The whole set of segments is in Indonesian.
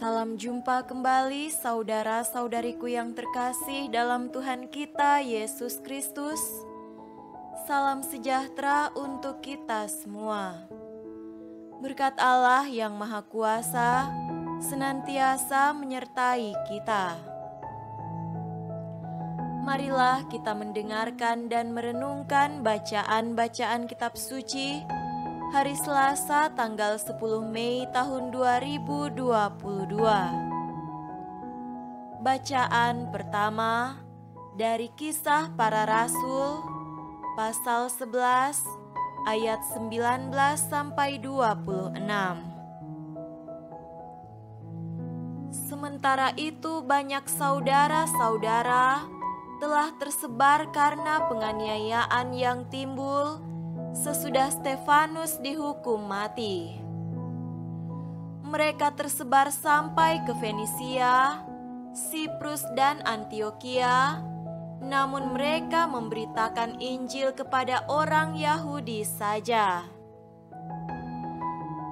Salam jumpa kembali saudara-saudariku yang terkasih dalam Tuhan kita Yesus Kristus. Salam sejahtera untuk kita semua. Berkat Allah yang Maha Kuasa senantiasa menyertai kita. Marilah kita mendengarkan dan merenungkan bacaan-bacaan kitab suci hari Selasa tanggal 10 Mei tahun 2022. Bacaan pertama dari Kisah Para Rasul pasal 11 ayat 19 sampai 26. Sementara itu banyak saudara-saudara telah tersebar karena penganiayaan yang timbul sesudah Stefanus dihukum mati. Mereka tersebar sampai ke Fenisia, Siprus dan Antiokhia, namun mereka memberitakan Injil kepada orang Yahudi saja.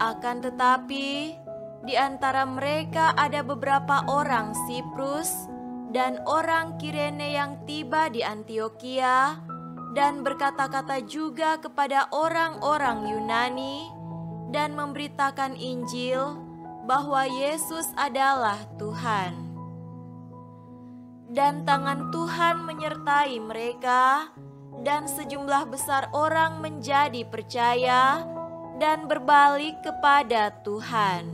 Akan tetapi, di antara mereka ada beberapa orang Siprus dan orang Kirene yang tiba di Antiokhia dan berkata-kata juga kepada orang-orang Yunani dan memberitakan Injil bahwa Yesus adalah Tuhan. Dan tangan Tuhan menyertai mereka, dan sejumlah besar orang menjadi percaya dan berbalik kepada Tuhan.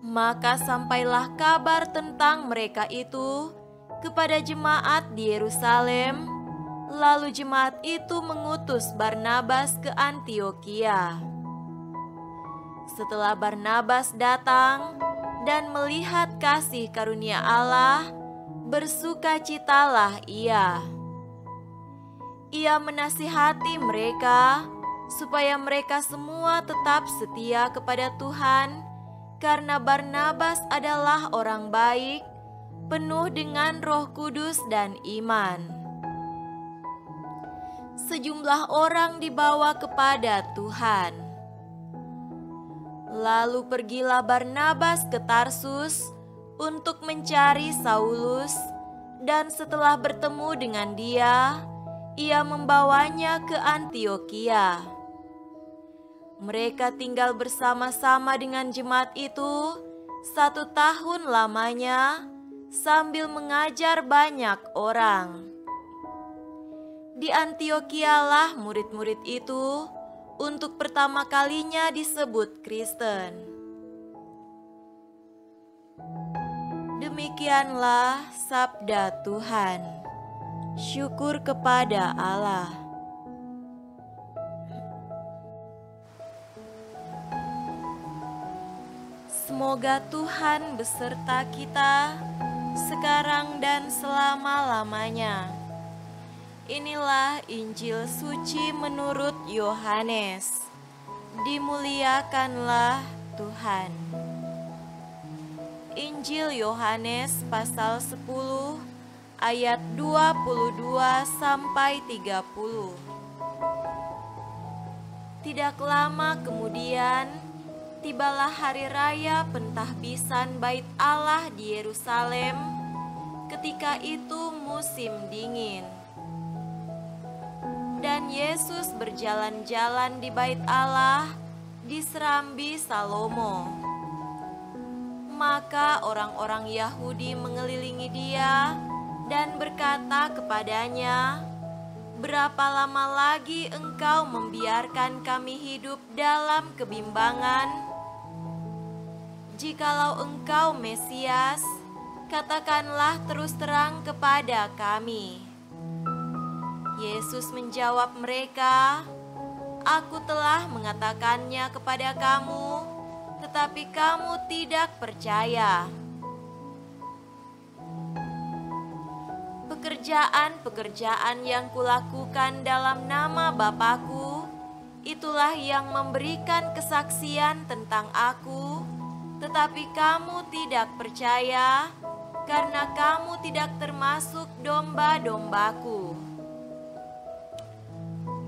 Maka sampailah kabar tentang mereka itu kepada jemaat di Yerusalem, lalu jemaat itu mengutus Barnabas ke Antiokhia. Setelah Barnabas datang dan melihat kasih karunia Allah, bersukacitalah ia. Ia menasihati mereka supaya mereka semua tetap setia kepada Tuhan, karena Barnabas adalah orang baik, penuh dengan Roh Kudus dan iman. Sejumlah orang dibawa kepada Tuhan. Lalu pergilah Barnabas ke Tarsus untuk mencari Saulus, dan setelah bertemu dengan dia, ia membawanya ke Antiokhia. Mereka tinggal bersama-sama dengan jemaat itu 1 tahun lamanya sambil mengajar banyak orang. Di Antiokhia-lah murid-murid itu untuk pertama kalinya disebut Kristen. Demikianlah sabda Tuhan. Syukur kepada Allah. Semoga Tuhan beserta kita sekarang dan selama-lamanya. Inilah Injil suci menurut Yohanes. Dimuliakanlah Tuhan. Injil Yohanes pasal 10 ayat 22 sampai 30. Tidak lama kemudian tibalah hari raya pentahbisan Bait Allah di Yerusalem. Ketika itu musim dingin. Dan Yesus berjalan-jalan di Bait Allah di serambi Salomo. Maka orang-orang Yahudi mengelilingi dia dan berkata kepadanya, "Berapa lama lagi engkau membiarkan kami hidup dalam kebimbangan? Jikalau engkau Mesias, katakanlah terus terang kepada kami." Yesus menjawab mereka, "Aku telah mengatakannya kepada kamu, tetapi kamu tidak percaya. Pekerjaan-pekerjaan yang kulakukan dalam nama Bapa-Ku, itulah yang memberikan kesaksian tentang Aku, tetapi kamu tidak percaya, karena kamu tidak termasuk domba-dombaku.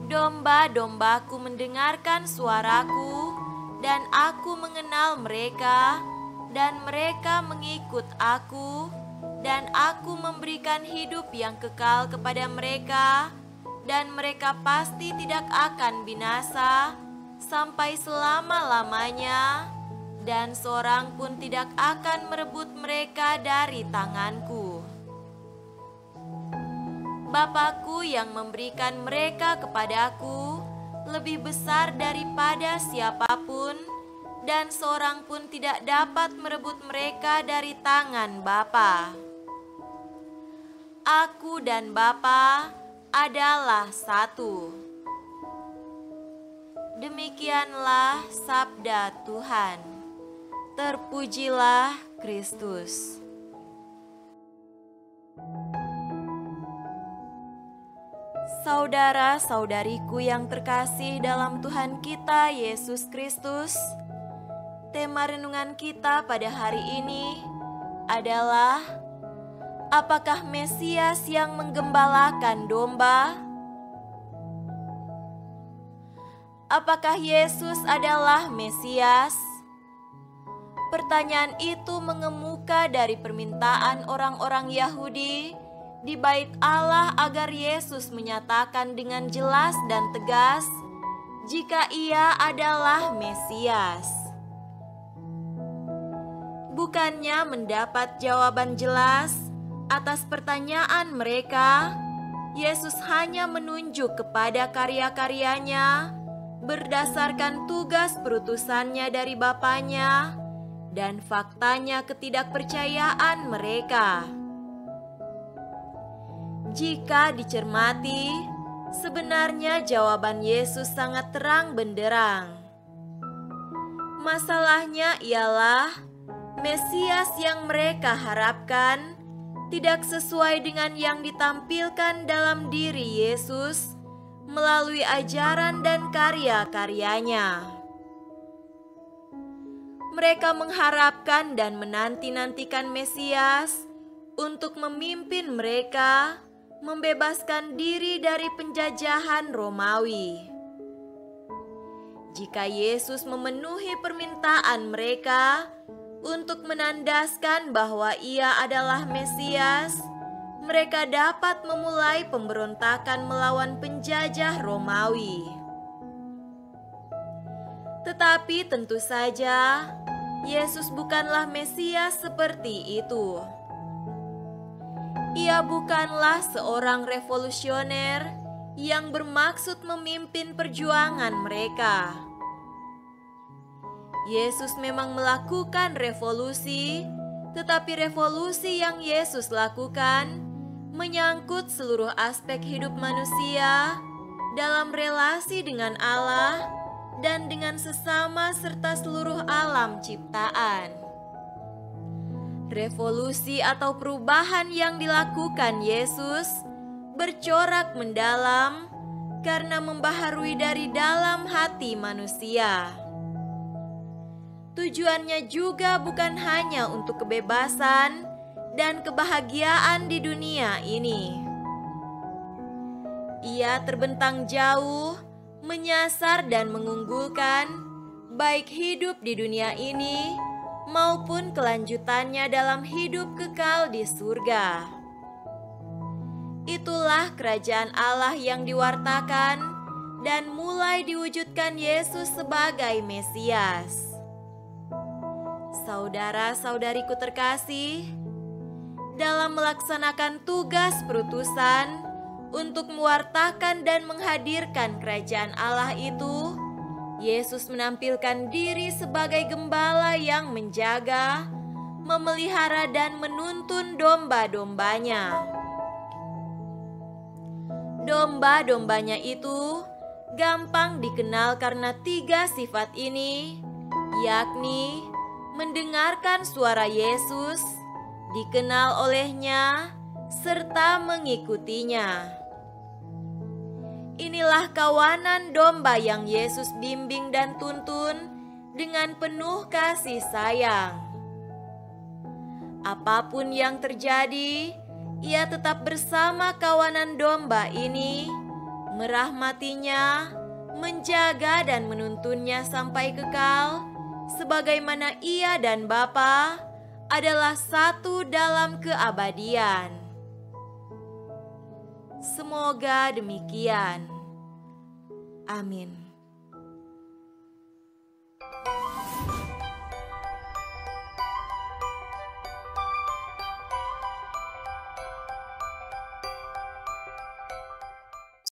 Domba-dombaku mendengarkan suaraku, dan aku mengenal mereka, dan mereka mengikut Aku, dan Aku memberikan hidup yang kekal kepada mereka, dan mereka pasti tidak akan binasa sampai selama-lamanya, dan seorang pun tidak akan merebut mereka dari tanganku. Bapa-Ku yang memberikan mereka kepadaku lebih besar daripada siapapun, dan seorang pun tidak dapat merebut mereka dari tangan Bapa. Aku dan Bapa adalah satu. Demikianlah sabda Tuhan. Terpujilah Kristus. Saudara-saudariku yang terkasih dalam Tuhan kita Yesus Kristus, tema renungan kita pada hari ini adalah: apakah Mesias yang menggembalakan domba? Apakah Yesus adalah Mesias? Pertanyaan itu mengemuka dari permintaan orang-orang Yahudi di Bait Allah agar Yesus menyatakan dengan jelas dan tegas jika Ia adalah Mesias. Bukannya mendapat jawaban jelas atas pertanyaan mereka, Yesus hanya menunjuk kepada karya-karyanya berdasarkan tugas perutusannya dari Bapanya dan faktanya ketidakpercayaan mereka. Jika dicermati, sebenarnya jawaban Yesus sangat terang benderang. Masalahnya ialah Mesias yang mereka harapkan tidak sesuai dengan yang ditampilkan dalam diri Yesus melalui ajaran dan karya-karyanya. Mereka mengharapkan dan menanti-nantikan Mesias untuk memimpin mereka membebaskan diri dari penjajahan Romawi. Jika Yesus memenuhi permintaan mereka untuk menandaskan bahwa Ia adalah Mesias, mereka dapat memulai pemberontakan melawan penjajah Romawi. Tetapi tentu saja, Yesus bukanlah Mesias seperti itu. Ia bukanlah seorang revolusioner yang bermaksud memimpin perjuangan mereka. Yesus memang melakukan revolusi, tetapi revolusi yang Yesus lakukan menyangkut seluruh aspek hidup manusia dalam relasi dengan Allah dan dengan sesama serta seluruh alam ciptaan. Revolusi atau perubahan yang dilakukan Yesus bercorak mendalam karena membaharui dari dalam hati manusia. Tujuannya juga bukan hanya untuk kebebasan dan kebahagiaan di dunia ini. Ia terbentang jauh, menyasar dan mengunggulkan baik hidup di dunia ini maupun kelanjutannya dalam hidup kekal di surga. Itulah kerajaan Allah yang diwartakan dan mulai diwujudkan Yesus sebagai Mesias. Saudara-saudariku terkasih, dalam melaksanakan tugas perutusan untuk mewartakan dan menghadirkan kerajaan Allah itu, Yesus menampilkan diri sebagai gembala yang menjaga, memelihara dan menuntun domba-dombanya. Domba-dombanya itu gampang dikenal karena 3 sifat ini, yakni mendengarkan suara Yesus, dikenal olehnya, serta mengikutinya. Inilah kawanan domba yang Yesus bimbing dan tuntun dengan penuh kasih sayang. Apapun yang terjadi, Ia tetap bersama kawanan domba ini, merahmatinya, menjaga dan menuntunnya sampai kekal, sebagaimana Ia dan Bapa adalah satu dalam keabadian. Semoga demikian. Amin.